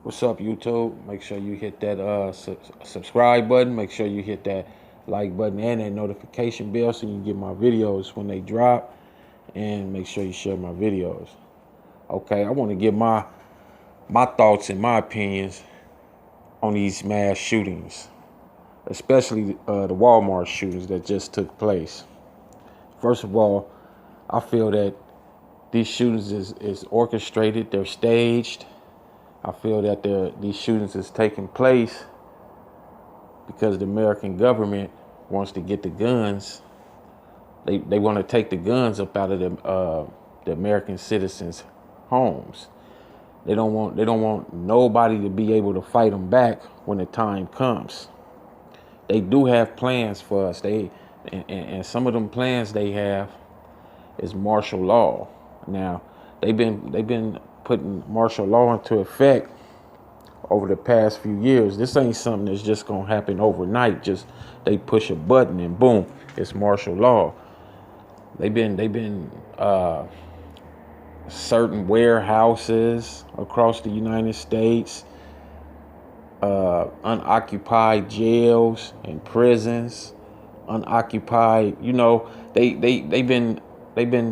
What's up, YouTube? Make sure you hit that subscribe button. Make sure you hit that like button and that notification bell so you can get my videos when they drop. And make sure you share my videos. Okay, I want to give my thoughts and my opinions on these mass shootings, especially the Walmart shootings that just took place. First of all, I feel that these shootings is orchestrated. They're staged. I feel that these shootings is taking place because the American government wants to get the guns. They want to take the guns up out of the American citizens' homes. They don't want nobody to be able to fight them back when the time comes. They do have plans for us. And some of them plans they have is martial law. Now they've been putting martial law into effect over the past few years. This ain't something that's just gonna happen overnight. Just they push a button and boom, it's martial law. They've been certain warehouses across the United States, unoccupied jails and prisons, unoccupied. They've been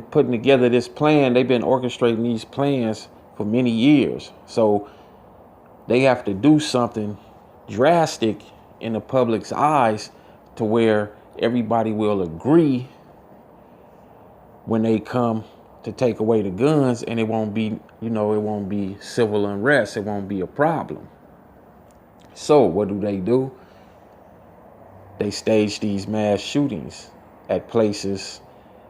putting together this plan. They've been orchestrating these plans for many years. So they have to do something drastic in the public's eyes to where everybody will agree when they come to take away the guns, and it won't be civil unrest. It won't be a problem. So what do? They stage these mass shootings at places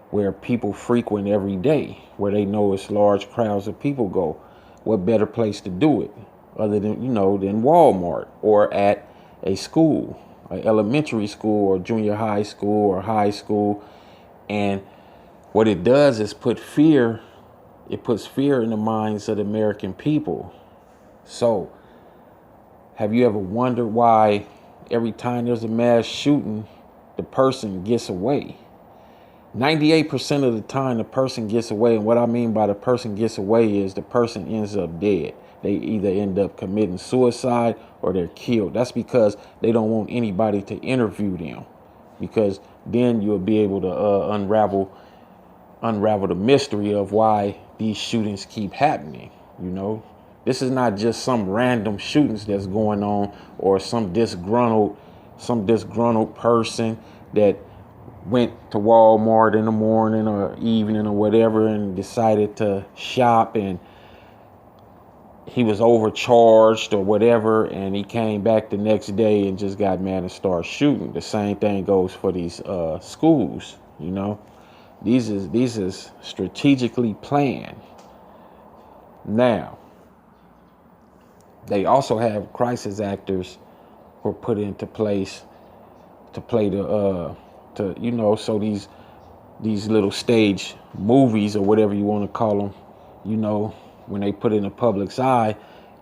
where people frequent every day, where they know it's large crowds of people go. What better place to do it other than Walmart or at a school, an elementary school or junior high school or high school. And what it does is puts fear in the minds of the American people. So have you ever wondered why every time there's a mass shooting, the person gets away? 98% of the time the person gets away, and what I mean by the person gets away is the person ends up dead. They either end up committing suicide or they're killed. That's because they don't want anybody to interview them, because then you'll be able to unravel the mystery of why these shootings keep happening. This is not just some random shootings that's going on, or some disgruntled person that went to Walmart in the morning or evening or whatever and decided to shop, and he was overcharged or whatever, and he came back the next day and just got mad and started shooting. The same thing goes for these schools. These is strategically planned. Now, they also have crisis actors who are put into place to play so these little stage movies or whatever you want to call them, when they put it in the public's eye,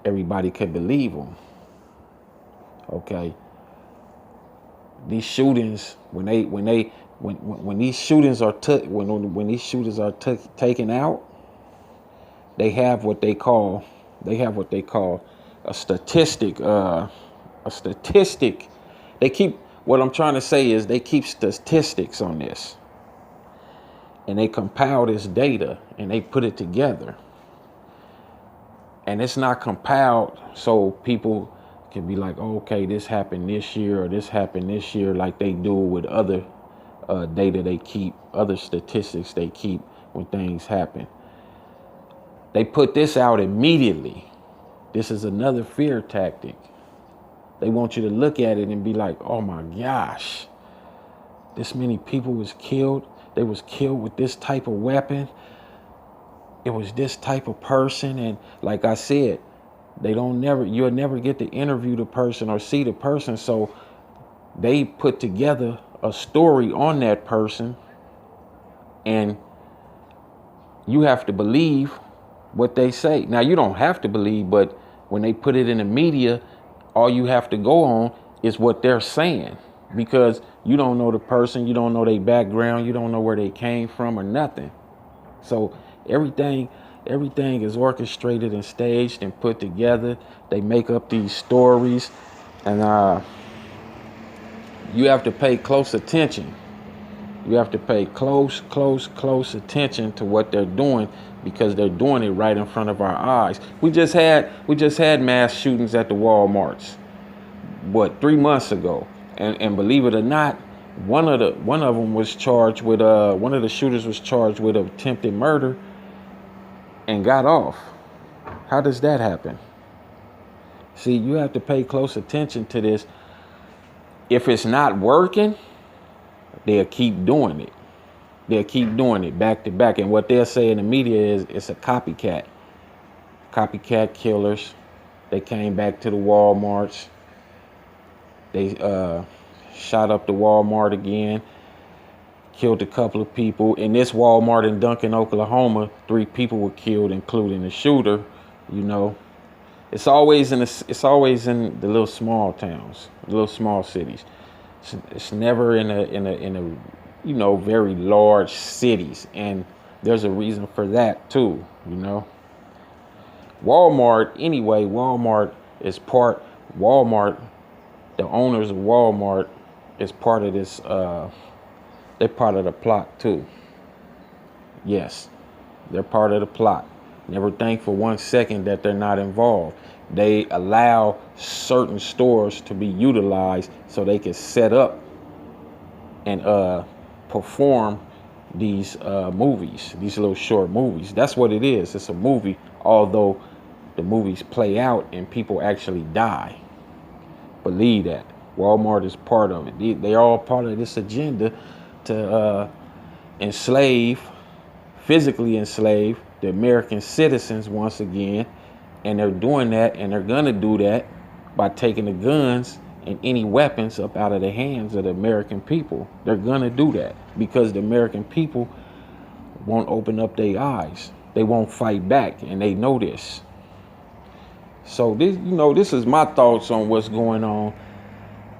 everybody could believe them. Okay. These shootings, when these shooters are taken out, they have what they call a statistic. They keep What I'm trying to say is they keep statistics on this, and they compile this data and they put it together. And it's not compiled so people can be like, oh, okay, this happened this year or this happened this year, like they do with other data they keep, other statistics they keep when things happen. They put this out immediately. This is another fear tactic. They want you to look at it and be like, oh my gosh, this many people was killed. They was killed with this type of weapon. It was this type of person. And like I said, you'll never get to interview the person or see the person. So they put together a story on that person, and you have to believe what they say. Now, you don't have to believe, but when they put it in the media, all you have to go on is what they're saying, because you don't know the person, you don't know their background, you don't know where they came from or nothing. So everything Everything is orchestrated and staged and put together. They make up these stories, and you have to pay close attention. You have to pay close attention to what they're doing, because they're doing it right in front of our eyes. We just had mass shootings at the Walmarts, 3 months ago, and believe it or not, one of them was charged with one of the shooters was charged with attempted murder and got off. How does that happen? See, you have to pay close attention to this. If it's not working, they'll keep doing it. They'll keep doing it back to back. And what they'll say in the media is it's a copycat. Copycat killers. They came back to the Walmarts. They shot up the Walmart again. Killed a couple of people. In this Walmart in Duncan, Oklahoma, 3 people were killed, including the shooter. You know, it's always in the little small towns, the little small cities. It's never in a very large cities, and there's a reason for that too. You know, Walmart. Anyway, the owners of Walmart is part of this. They're part of the plot too. Yes, they're part of the plot. Never think for 1 second that they're not involved. They allow certain stores to be utilized so they can set up and perform these movies, these little short movies. That's what it is. It's a movie, although the movies play out and people actually die. Believe that. Walmart is part of it. They're all part of this agenda to physically enslave the American citizens once again. And they're doing that, and they're gonna do that by taking the guns and any weapons up out of the hands of the American people. They're gonna do that because the American people won't open up their eyes. They won't fight back, and they know this. So this is my thoughts on what's going on.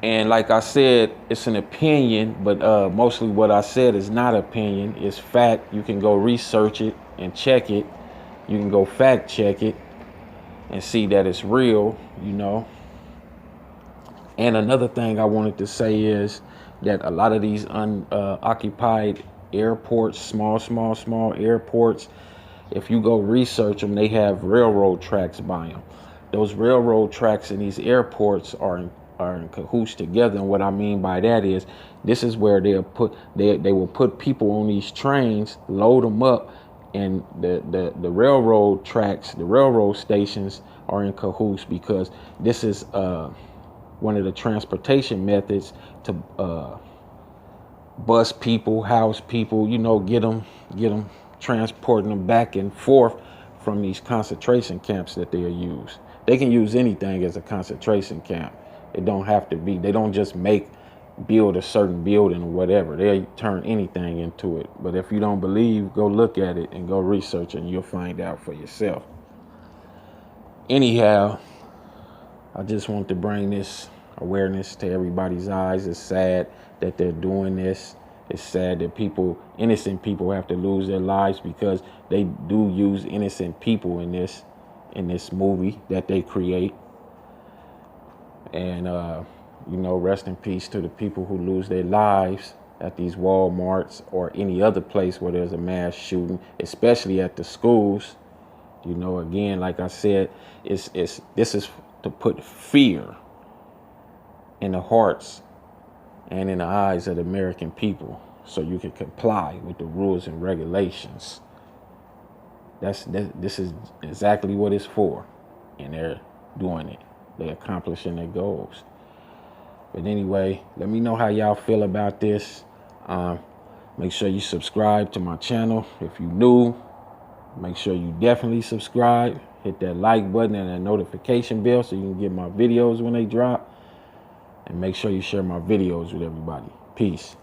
And like I said, it's an opinion, but mostly what I said is not opinion. It's fact. You can go research it and check it. You can go fact check it and see that it's real, you know. And another thing I wanted to say is that a lot of these unoccupied airports, small airports, if you go research them, they have railroad tracks by them. Those railroad tracks in these airports are in cahoots together. And what I mean by that is this is where they will put people on these trains, load them up, and the railroad tracks, the railroad stations are in cahoots, because this is one of the transportation methods to bus people, house people, get them transporting them back and forth from these concentration camps that they'll use. They can use anything as a concentration camp. It don't have to be. They don't just build a certain building or whatever. They turn anything into it. But if you don't believe, go look at it and go research it, and you'll find out for yourself. Anyhow, I just want to bring this awareness to everybody's eyes. It's sad that they're doing this. It's sad that innocent people have to lose their lives, because they do use innocent people in this movie that they create. And rest in peace to the people who lose their lives at these Walmarts or any other place where there's a mass shooting, especially at the schools. Again, like I said, this is to put fear in the hearts and in the eyes of the American people, so you can comply with the rules and regulations. This is exactly what it's for, and they're doing it. They're accomplishing their goals. But anyway, let me know how y'all feel about this. Make sure you subscribe to my channel if you're new. Make sure you definitely subscribe. Hit that like button and that notification bell so you can get my videos when they drop. And make sure you share my videos with everybody. Peace.